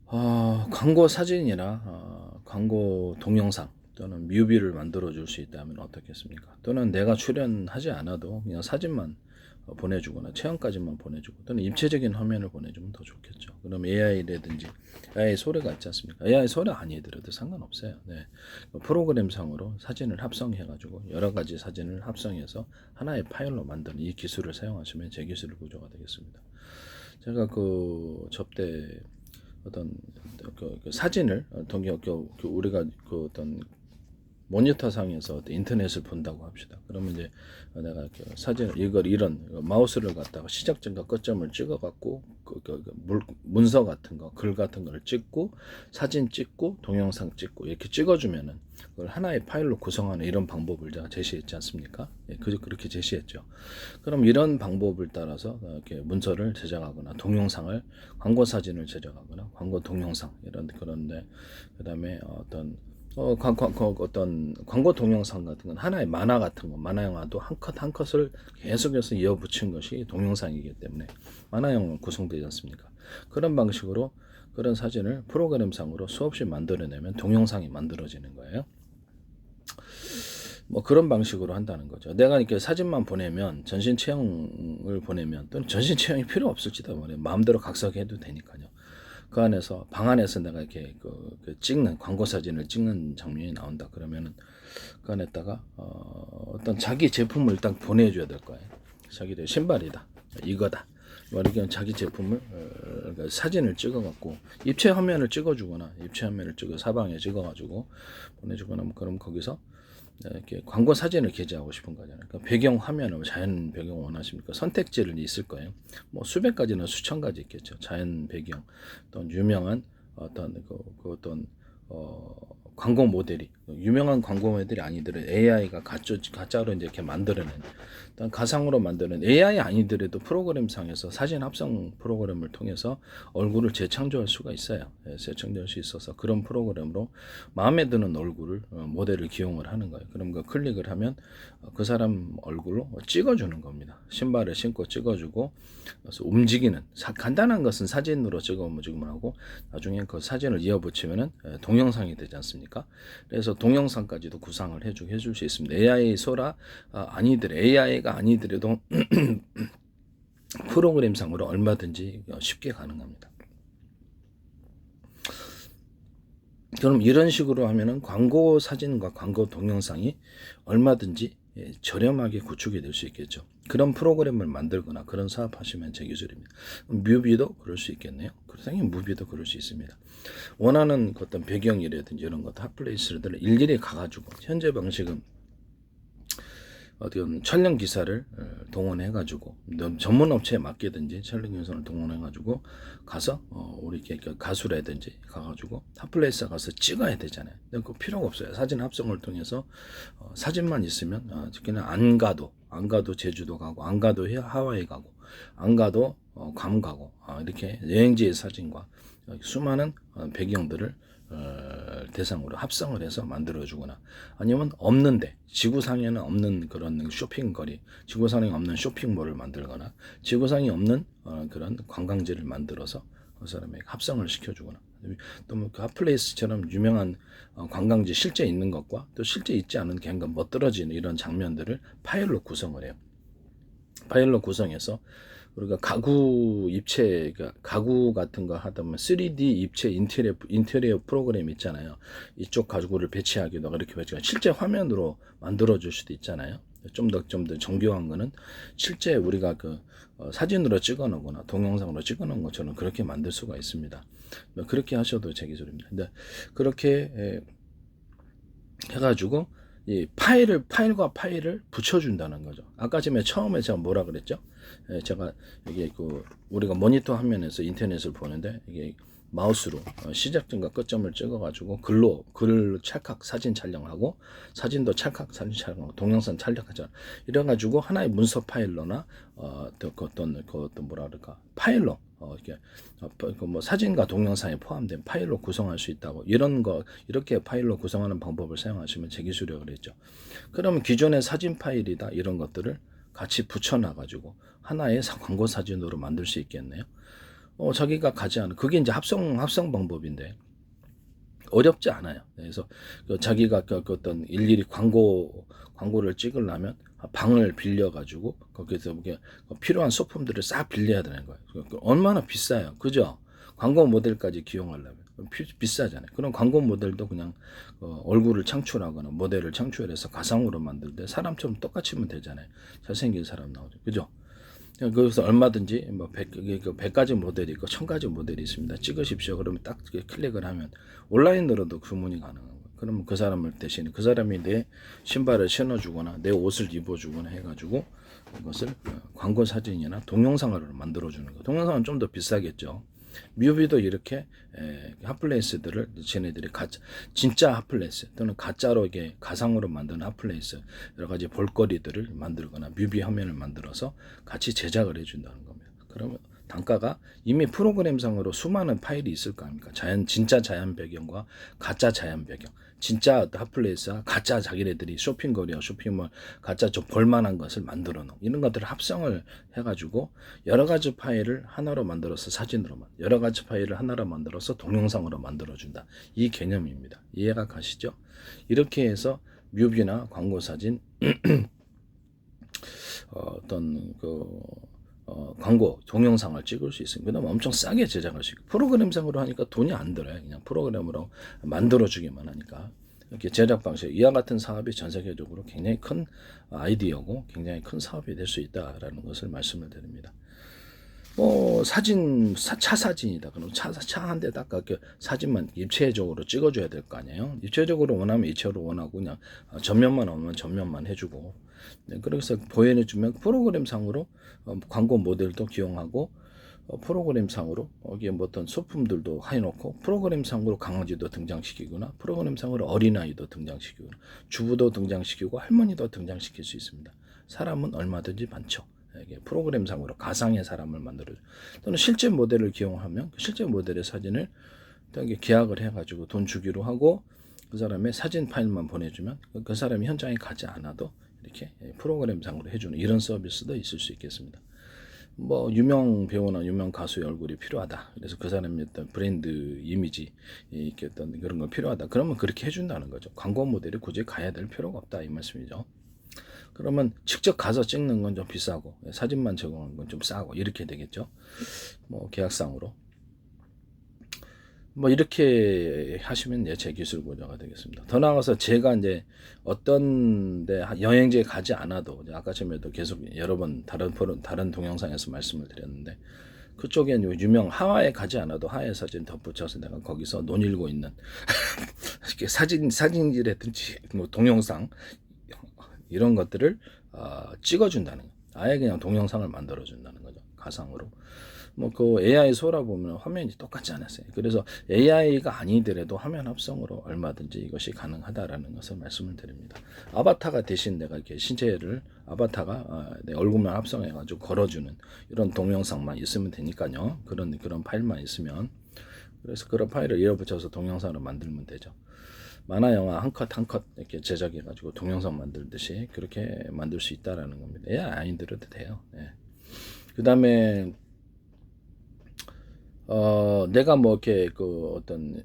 광고 사진이나 광고 동영상 또는 뮤비를 만들어 줄 수 있다면 어떻겠습니까? 또는 내가 출연하지 않아도 그냥 사진만 보내주거나 체험까지만 보내주고 또는 입체적인 화면을 보내주면 더 좋겠죠. 그럼 AI라든지 AI 소리가 있지 않습니까? AI 소리 아니더라도 상관없어요. 네. 프로그램상으로 사진을 합성해가지고 여러 가지 사진을 합성해서 하나의 파일로 만드는 이 기술을 사용하시면 제 기술 구조가 되겠습니다. 제가 그 접대 어떤 그 사진을 우리가 그 어떤 모니터 상에서 인터넷을 본다고 합시다. 그러면 이제 내가 사진 이걸 이런 마우스를 갖다가 시작점과 끝점을 찍어갖고 문서 같은 거, 글 같은 거를 찍고 사진 찍고 동영상 찍고 이렇게 찍어주면은 그걸 하나의 파일로 구성하는 이런 방법을 제가 제시했지 않습니까? 예, 그렇게 제시했죠. 그럼 이런 방법을 따라서 이렇게 문서를 제작하거나 동영상을 광고 사진을 제작하거나 광고 동영상 이런 그런데 그다음에 어떤 광고 동영상 같은 건 하나의 만화 같은 거, 만화 영화도 한 컷 한 컷을 계속해서 이어붙인 것이 동영상이기 때문에 만화영화 구성되지 않습니까? 그런 방식으로 그런 사진을 프로그램상으로 수없이 만들어내면 동영상이 만들어지는 거예요. 뭐 그런 방식으로 한다는 거죠. 내가 이렇게 사진만 보내면 전신 체형을 보내면 또는 전신 체형이 필요 없을지도 모르요. 마음대로 각색해도 되니까요. 그 안에서 방 안에서 내가 이렇게 찍는 광고 사진을 찍는 장면이 나온다 그러면은 그 안에다가 어떤 자기 제품을 일단 보내줘야 될 거예요. 자기들 신발이다 이거다 이렇게 자기 제품을 그러니까 사진을 찍어갖고 입체 화면을 찍어주거나 입체 화면을 찍어 사방에 찍어가지고 보내주거나 뭐 그럼 거기서 이렇게 광고 사진을 게재하고 싶은 거잖아요. 그러니까 배경 화면을 자연 배경 원하십니까? 선택지를 있을 거예요. 뭐 수백 가지나 수천 가지 있겠죠. 자연 배경, 또 유명한 어떤 어떤 광고 모델이 유명한 광고 모델이 아니더라도 AI가 가짜로 이제 이렇게 만들어낸 일단 가상으로 만드는 AI 아니더라도 프로그램상에서 사진 합성 프로그램을 통해서 얼굴을 재창조할 수가 있어요. 재창조할 수 있어서 그런 프로그램으로 마음에 드는 얼굴을 모델을 기용을 하는 거예요. 그럼 그 클릭을 하면 그 사람 얼굴로 찍어주는 겁니다. 신발을 신고 찍어주고 그래서 움직이는 간단한 것은 사진으로 찍어주면 하고 나중에 그 사진을 이어붙이면은 동영상이 되지 않습니까? 그래서 동영상까지도 구상을 해줄 수 있습니다. AI 소라 AI가 아니더라도 프로그램상으로 얼마든지 쉽게 가능합니다. 그럼 이런 식으로 하면은 광고 사진과 광고 동영상이 얼마든지 저렴하게 구축이 될 수 있겠죠. 그런 프로그램을 만들거나 그런 사업하시면 제 기술입니다. 뮤비도 그럴 수 있겠네요. 당연히 뮤비도 그럴 수 있습니다. 원하는 어떤 배경이라든지 이런 것도 핫플레이스를 일일이 가가지고 현재 방식은 어떤 촬영 기사를 동원해가지고 전문 업체에 맡기든지 촬영 기사를 동원해가지고 가서 우리 가수라든지 가가지고 핫플레이스 가서 찍어야 되잖아요. 근데 그 필요가 없어요. 사진 합성을 통해서 사진만 있으면 그냥 안 가도 제주도 가고 안 가도 하와이 가고 안 가도 괌 가고 이렇게 여행지의 사진과 수많은 배경들을 대상으로 합성을 해서 만들어주거나 아니면 없는데 지구상에는 없는 그런 쇼핑거리 지구상에 없는 쇼핑몰을 만들거나 지구상에 없는 그런 관광지를 만들어서 그 사람에게 합성을 시켜주거나 또 뭐 그 핫플레이스처럼 유명한 관광지 실제 있는 것과 또 실제 있지 않은 갱과 멋들어지는 이런 장면들을 파일로 구성을 해요. 파일로 구성해서 우리가 가구 입체, 가구 같은 거 하다 보면 3D 입체 인테리어 프로그램 있잖아요. 이쪽 가구를 배치하기도 하고 이렇게 배치가 실제 화면으로 만들어 줄 수도 있잖아요. 좀 더 정교한 거는 실제 우리가 사진으로 찍어 놓거나 동영상으로 찍어 놓은 것처럼 그렇게 만들 수가 있습니다. 그렇게 하셔도 제 기술입니다. 근데 그렇게 해가지고 이 파일과 파일을 붙여준다는 거죠. 아까 처음에 제가 뭐라 그랬죠? 제가 이게 우리가 모니터 화면에서 인터넷을 보는데 이게 마우스로 시작점과 끝점을 찍어가지고 글을 찰칵 사진 촬영하고 사진도 찰칵 사진 촬영하고 동영상 촬영하잖아. 이래가지고 하나의 문서 파일로나 어떤 뭐라 그럴까 파일로 이렇게 뭐 사진과 동영상에 포함된 파일로 구성할 수 있다고 이렇게 파일로 구성하는 방법을 사용하시면 제 기술이라고 그랬죠. 그러면 기존의 사진 파일이다 이런 것들을 같이 붙여놔 가지고 하나의 광고 사진으로 만들 수 있겠네요. 자기가 가지 않은 그게 이제 합성 방법인데 어렵지 않아요. 그래서 자기가 어떤 일일이 광고를 찍으려면 방을 빌려 가지고 거기서 필요한 소품들을 싹 빌려야 되는 거예요. 얼마나 비싸요, 그죠? 광고 모델까지 기용하려면 비싸잖아요. 그럼 광고 모델도 그냥 얼굴을 창출하거나 모델을 창출해서 가상으로 만들 때 사람처럼 똑같이 하면 되잖아요. 잘생긴 사람 나오죠, 그죠? 거기서 얼마든지 뭐 100가지 모델이 있고 1000가지 모델이 있습니다. 찍으십시오. 그러면 딱 클릭을 하면 온라인으로도 주문이 가능한 거예요. 그러면 그 사람을 대신에 그 사람이 내 신발을 신어주거나 내 옷을 입어주거나 해가지고 이것을 광고 사진이나 동영상으로 만들어주는 거예요. 동영상은 좀 더 비싸겠죠. 뮤비도 이렇게 핫플레이스들을 쟤네들이 진짜 핫플레이스 또는 가짜로 이게 가상으로 만든 핫플레이스 여러 가지 볼거리들을 만들거나 뮤비 화면을 만들어서 같이 제작을 해준다는 겁니다. 그러면 단가가 이미 프로그램상으로 수많은 파일이 있을 거 아닙니까? 진짜 자연 배경과 가짜 자연 배경. 진짜 핫플레이스와 가짜 자기네들이 쇼핑거리와 쇼핑몰 가짜 좀 볼만한 것을 만들어 놓은 이런 것들을 합성을 해가지고 여러 가지 파일을 하나로 만들어서 여러 가지 파일을 하나로 만들어서 동영상으로 만들어준다. 이 개념입니다. 이해가 가시죠? 이렇게 해서 뮤비나 광고 사진 어떤 광고 동영상을 찍을 수 있습니다. 그다음 엄청 싸게 제작할 수 있고 프로그램상으로 하니까 돈이 안 들어요. 그냥 프로그램으로 만들어주기만 하니까 이렇게 제작 방식 이와 같은 사업이 전 세계적으로 굉장히 큰 아이디어고 굉장히 큰 사업이 될 수 있다라는 것을 말씀을 드립니다. 차 사진이다. 그럼 차 한 대다가 사진만 입체적으로 찍어줘야 될 거 아니에요. 입체적으로 원하면 입체로 원하고 그냥 전면만 오면 전면만 해주고. 네, 그래서 보여주면 프로그램상으로 광고 모델도 기용하고 프로그램상으로 여기에 뭐 어떤 소품들도 해놓고 프로그램상으로 강아지도 등장시키거나 프로그램상으로 어린아이도 등장시키거나 주부도 등장시키고 할머니도 등장시킬 수 있습니다. 사람은 얼마든지 많죠. 이게 프로그램상으로 가상의 사람을 만들어줘. 또는 실제 모델을 기용하면 실제 모델의 사진을 계약을 해가지고 돈 주기로 하고 그 사람의 사진 파일만 보내주면 그 사람이 현장에 가지 않아도 이렇게 프로그램상으로 해주는 이런 서비스도 있을 수 있겠습니다. 뭐 유명 배우나 유명 가수의 얼굴이 필요하다. 그래서 그 사람의 어떤 브랜드 이미지 이렇게 어떤 그런 거 필요하다. 그러면 그렇게 해준다는 거죠. 광고 모델이 굳이 가야 될 필요가 없다 이 말씀이죠. 그러면 직접 가서 찍는 건 좀 비싸고 사진만 제공하는 건 좀 싸고 이렇게 되겠죠. 뭐 계약상으로 뭐 이렇게 하시면 제 기술 구조가 되겠습니다. 더 나아가서 제가 이제 어떤데 여행지에 가지 않아도 아까 전에도 계속 여러 번 다른 동영상에서 말씀을 드렸는데 그쪽에 유명 하와이에 가지 않아도 하와이 사진 덧붙여서 내가 거기서 논일고 있는 이렇게 사진이라든지 뭐 동영상 이런 것들을 찍어준다는 거. 아예 그냥 동영상을 만들어준다는 거죠. 가상으로. 뭐 그 AI 소라 보면 화면이 똑같지 않았어요. 그래서 AI가 아니더라도 화면 합성으로 얼마든지 이것이 가능하다라는 것을 말씀을 드립니다. 아바타가 대신 내가 이렇게 신체를 아바타가 내 얼굴만 합성해가지고 걸어주는 이런 동영상만 있으면 되니까요. 그런 파일만 있으면 그래서 그런 파일을 이어붙여서 동영상으로 만들면 되죠. 만화 영화 한 컷 한 컷 이렇게 제작해가지고 동영상 만들듯이 그렇게 만들 수 있다라는 겁니다. 예, 아이들어도 돼요. 예. 그 다음에 내가 뭐 이렇게 어떤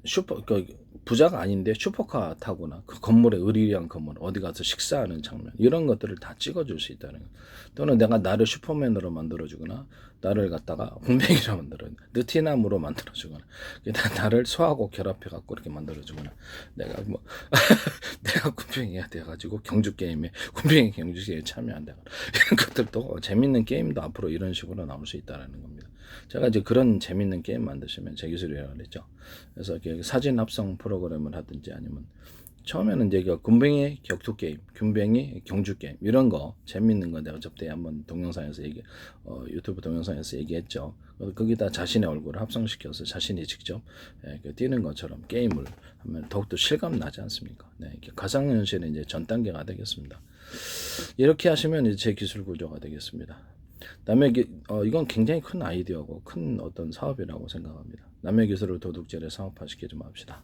부자가 아닌데 슈퍼카 타거나 그 건물에 의리한 건물 어디 가서 식사하는 장면 이런 것들을 다 찍어줄 수 있다는 거. 또는 내가 나를 슈퍼맨으로 만들어주거나 나를 갖다가 공백이로 느티나무로 만들어주거나 나를 소하고 결합해갖고 이렇게 만들어주거나 내가 뭐 내가 군뱅이가 돼가지고 경주게임에 경주게임에 참여한다거나 이런 것들도 재밌는 게임도 앞으로 이런 식으로 나올 수 있다는 겁니다. 제가 이제 그런 재밌는 게임 만드시면 제 기술이라고 그랬죠. 그래서 사진 합성 프로그램을 하든지 아니면 처음에는 이제 군뱅이 격투 게임, 군뱅이 경주 게임 이런 거 재밌는 거 내가 저때 한번 동영상에서 유튜브 동영상에서 얘기했죠. 거기다 자신의 얼굴을 합성시켜서 자신이 직접 뛰는 것처럼 게임을 하면 더욱더 실감 나지 않습니까? 네, 가상현실의 이제 전 단계가 되겠습니다. 이렇게 하시면 이제 제 기술 구조가 되겠습니다. 남의 이건 굉장히 큰 아이디어고 큰 어떤 사업이라고 생각합니다. 남의 기술을 도둑질해 사업화시키지 맙시다.